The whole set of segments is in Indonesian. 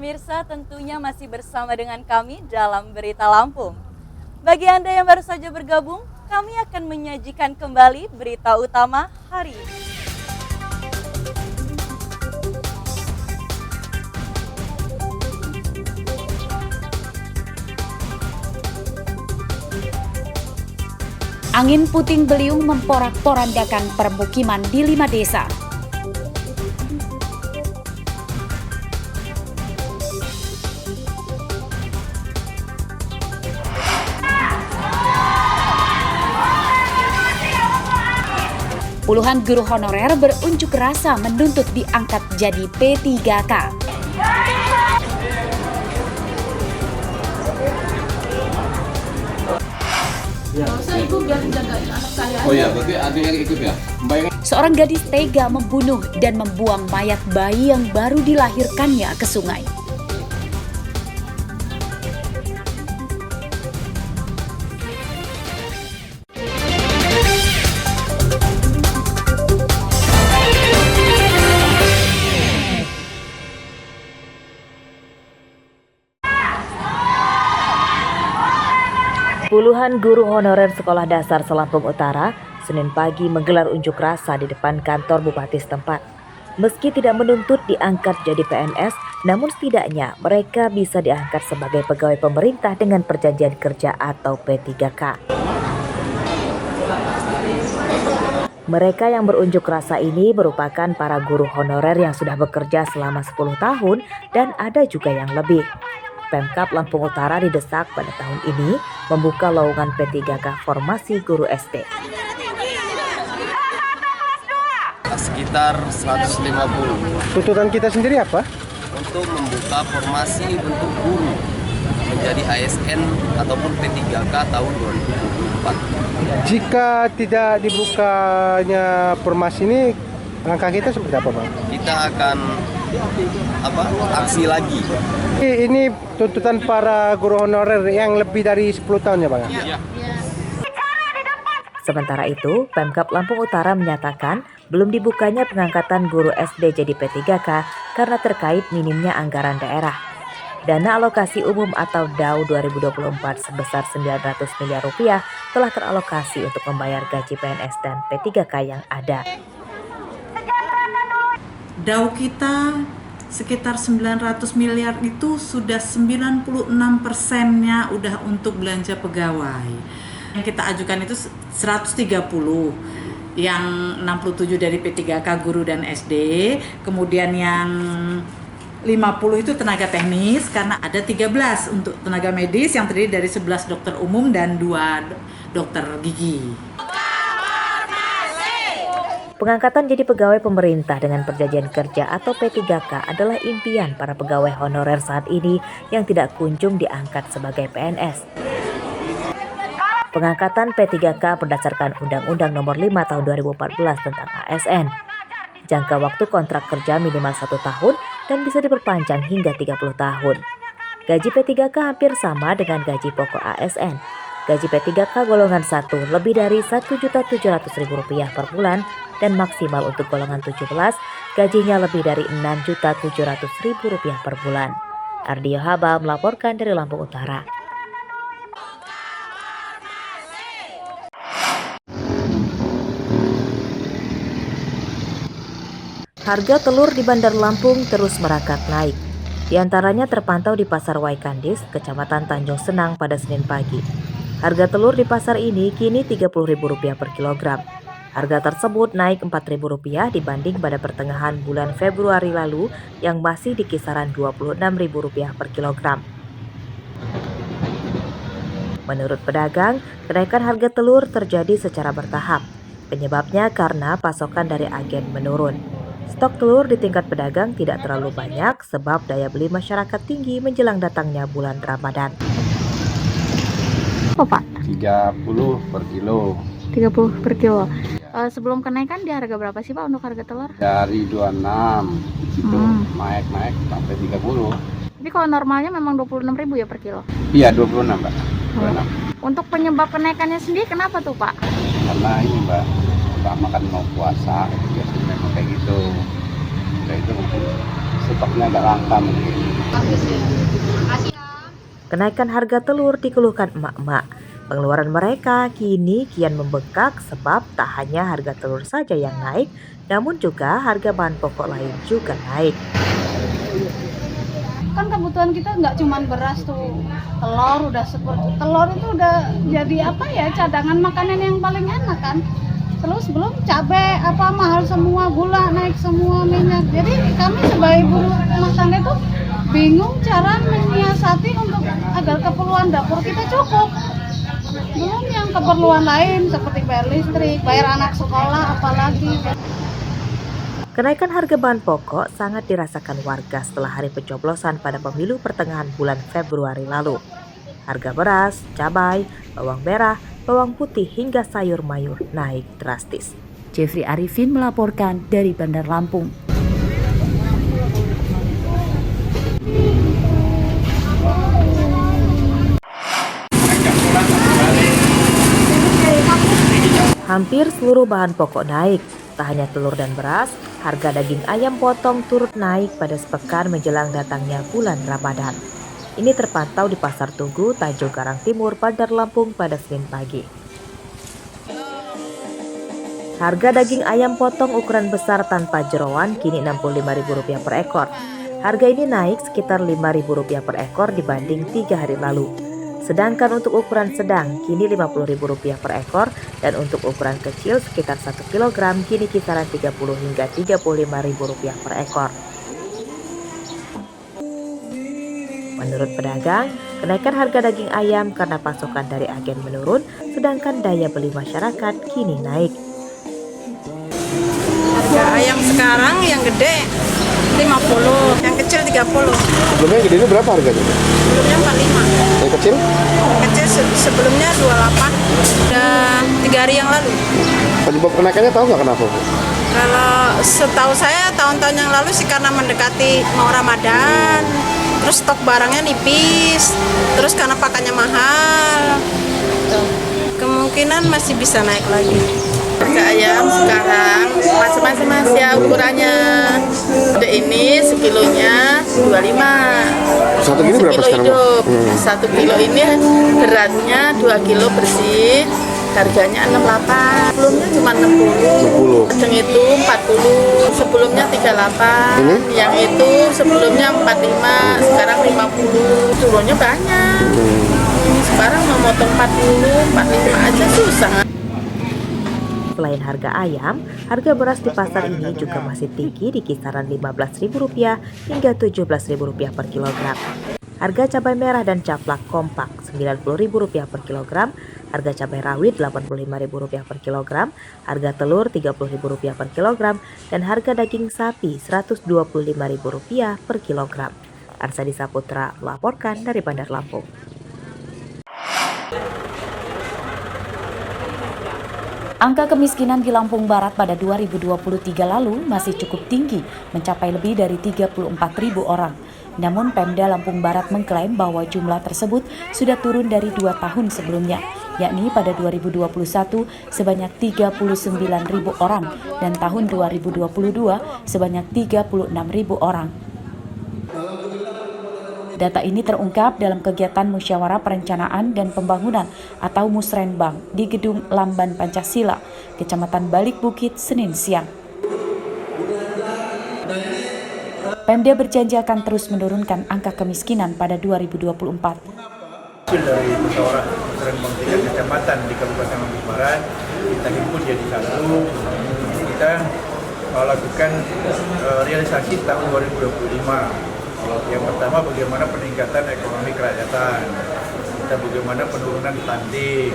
pemirsa, tentunya masih bersama dengan kami dalam Berita Lampung. Bagi Anda yang baru saja bergabung, kami akan menyajikan kembali berita utama hari ini. Angin puting beliung memporak-porandakan permukiman di 5 desa. Puluhan guru honorer berunjuk rasa menuntut diangkat jadi P3K. Ibu biar jagain anak saya. Oh iya, berarti ada yang ikut ya? Seorang gadis tega membunuh dan membuang mayat bayi yang baru dilahirkannya ke sungai. Puluhan guru honorer Sekolah Dasar Selampung Utara Senin pagi menggelar unjuk rasa di depan kantor bupati setempat. Meski tidak menuntut diangkat jadi PNS, namun setidaknya mereka bisa diangkat sebagai pegawai pemerintah dengan perjanjian kerja atau P3K. Mereka yang berunjuk rasa ini merupakan para guru honorer yang sudah bekerja selama 10 tahun dan ada juga yang lebih. Pemkab Lampung Utara didesak pada tahun ini membuka lowongan P3K formasi guru SD. Sekitar 150. Tuntutan kita sendiri apa? Untuk membuka formasi untuk guru menjadi ASN ataupun P3K tahun 2024. Jika tidak dibukanya formasi ini, langkah kita seperti apa, Bang? Kita akan aksi lagi. Ini tuntutan para guru honorer yang lebih dari 10 tahun ya, Bang? Iya. Sementara itu, Pemkab Lampung Utara menyatakan belum dibukanya pengangkatan guru SD jadi P3K karena terkait minimnya anggaran daerah. Dana alokasi umum atau DAU 2024 sebesar 900 miliar rupiah telah teralokasi untuk membayar gaji PNS dan P3K yang ada. DAU kita sekitar 900 miliar itu sudah 96%-nya udah untuk belanja pegawai. Yang kita ajukan itu 130, yang 67 dari P3K guru dan SD, kemudian yang 50 itu tenaga teknis karena ada 13 untuk tenaga medis yang terdiri dari 11 dokter umum dan 2 dokter gigi. Pengangkatan jadi pegawai pemerintah dengan perjanjian kerja atau P3K adalah impian para pegawai honorer saat ini yang tidak kunjung diangkat sebagai PNS. Pengangkatan P3K berdasarkan Undang-Undang Nomor 5 Tahun 2014 tentang ASN. Jangka waktu kontrak kerja minimal 1 tahun dan bisa diperpanjang hingga 30 tahun. Gaji P3K hampir sama dengan gaji pokok ASN. Gaji P3K golongan 1 lebih dari Rp1.700.000 per bulan dan maksimal untuk golongan 17 gajinya lebih dari Rp6.700.000 per bulan. Ardio Haba melaporkan dari Lampung Utara. Harga telur di Bandar Lampung terus merangkak naik. Di antaranya terpantau di Pasar Waikandis, Kecamatan Tanjung Senang pada Senin pagi. Harga telur di pasar ini kini Rp30.000 per kilogram. Harga tersebut naik Rp4.000 dibanding pada pertengahan bulan Februari lalu yang masih di kisaran Rp26.000 per kilogram. Menurut pedagang, kenaikan harga telur terjadi secara bertahap. Penyebabnya karena pasokan dari agen menurun. Stok telur di tingkat pedagang tidak terlalu banyak sebab daya beli masyarakat tinggi menjelang datangnya bulan Ramadan. Oh Pak? 30 per kilo. 30 per kilo. Sebelum kenaikan di harga berapa sih Pak untuk harga telur? Dari 26 itu naik sampai 30. Tapi kalau normalnya memang 26.000 ya per kilo? Iya 26 Mbak. 26. Untuk penyebab kenaikannya sendiri kenapa tuh Pak? Karena ini Mbak, pertama kan mau puasa, biasanya memang kayak gitu. Udah itu mungkin stoknya agak langka mungkin. Kenaikan harga telur dikeluhkan emak-emak. Pengeluaran mereka kini kian membengkak sebab tak hanya harga telur saja yang naik, namun juga harga bahan pokok lain juga naik. Kan kebutuhan kita nggak cuma beras tuh, telur itu udah jadi apa ya, cadangan makanan yang paling enak kan. Terus belum cabai mahal semua, gula naik semua, minyak. Jadi kami sebagai ibu rumah tangga itu bingung cara menyiasati untuk agar keperluan dapur kita cukup. Belum yang keperluan lain seperti bayar listrik, bayar anak sekolah, apalagi. Kenaikan harga bahan pokok sangat dirasakan warga setelah hari pencoblosan pada pemilu pertengahan bulan Februari lalu. Harga beras, cabai, bawang merah, bawang putih hingga sayur mayur naik drastis. Jeffrey Arifin melaporkan dari Bandar Lampung. Hampir seluruh bahan pokok naik. Tak hanya telur dan beras, harga daging ayam potong turut naik pada sepekan menjelang datangnya bulan Ramadan. Ini terpantau di Pasar Tugu, Tanjung Karang Timur, Bandar Lampung pada Senin pagi. Harga daging ayam potong ukuran besar tanpa jeroan kini Rp65.000 per ekor. Harga ini naik sekitar Rp5.000 per ekor dibanding 3 hari lalu. Sedangkan untuk ukuran sedang kini Rp50.000 per ekor dan untuk ukuran kecil sekitar 1 kg kini kisaran Rp30 hingga Rp35.000 per ekor. Menurut pedagang, kenaikan harga daging ayam karena pasokan dari agen menurun, sedangkan daya beli masyarakat kini naik. Harga ayam sekarang yang gede 50, yang kecil 30. Sebelumnya yang gede ini berapa harganya? Sebelumnya 45. Yang kecil? Kecil sebelumnya 28. Udah 3 hari yang lalu. Penyebab kenaikannya tahu nggak kenapa, Bu? Kalau setahu saya tahun-tahun yang lalu sih karena mendekati mau Ramadan, terus stok barangnya nipis, terus karena pakannya mahal. Tuh. Kemungkinan masih bisa naik lagi. Harga ayam sekarang macam-macam mas ya ukurannya. Ada ini sekilonya 25. Satu kilo berapa sekarang? Hidup. 1 kilo ini beratnya 2 kilo bersih. Harganya 68. Sebelumnya cuma 60. Kadang itu 40. Sebelumnya 38. Ini? Yang itu sebelumnya 45. Sekarang 50. Turunnya banyak. Sekarang mau motong 40, 45 aja susah. Selain harga ayam, harga beras di pasar ini juga masih tinggi di kisaran Rp15.000 hingga Rp17.000 per kilogram. Harga cabai merah dan caplak kompak Rp90.000 per kilogram, harga cabai rawit Rp85.000 per kilogram, harga telur Rp30.000 per kilogram, dan harga daging sapi Rp125.000 per kilogram. Arsadi Saputra melaporkan dari Bandar Lampung. Angka kemiskinan di Lampung Barat pada 2023 lalu masih cukup tinggi, mencapai lebih dari 34.000 orang. Namun Pemda Lampung Barat mengklaim bahwa jumlah tersebut sudah turun dari 2 tahun sebelumnya, yakni pada 2021 sebanyak 39.000 orang dan tahun 2022 sebanyak 36.000 orang. Data ini terungkap dalam kegiatan Musyawarah Perencanaan dan Pembangunan atau Musrenbang di Gedung Lamban Pancasila, Kecamatan Balik Bukit, Senin siang. Pemda berjanji akan terus menurunkan angka kemiskinan pada 2024. Hasil dari musyawarah Musrenbang 3 kecamatan di Kabupaten Lampung Barat, kita himpun jadi satu. Kita lakukan realisasi tahun 2025. Yang pertama, bagaimana peningkatan ekonomi kerakyatan, kita bagaimana penurunan stunting,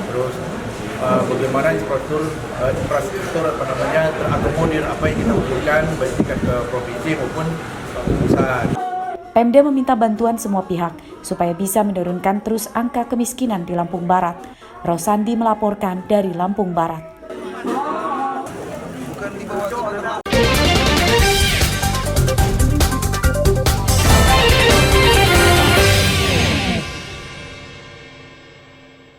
terus bagaimana infrastruktur terakomodir apa yang kita butuhkan baik tingkat ke provinsi maupun pusat. Pemda meminta bantuan semua pihak supaya bisa menurunkan terus angka kemiskinan di Lampung Barat. Rosandi melaporkan dari Lampung Barat.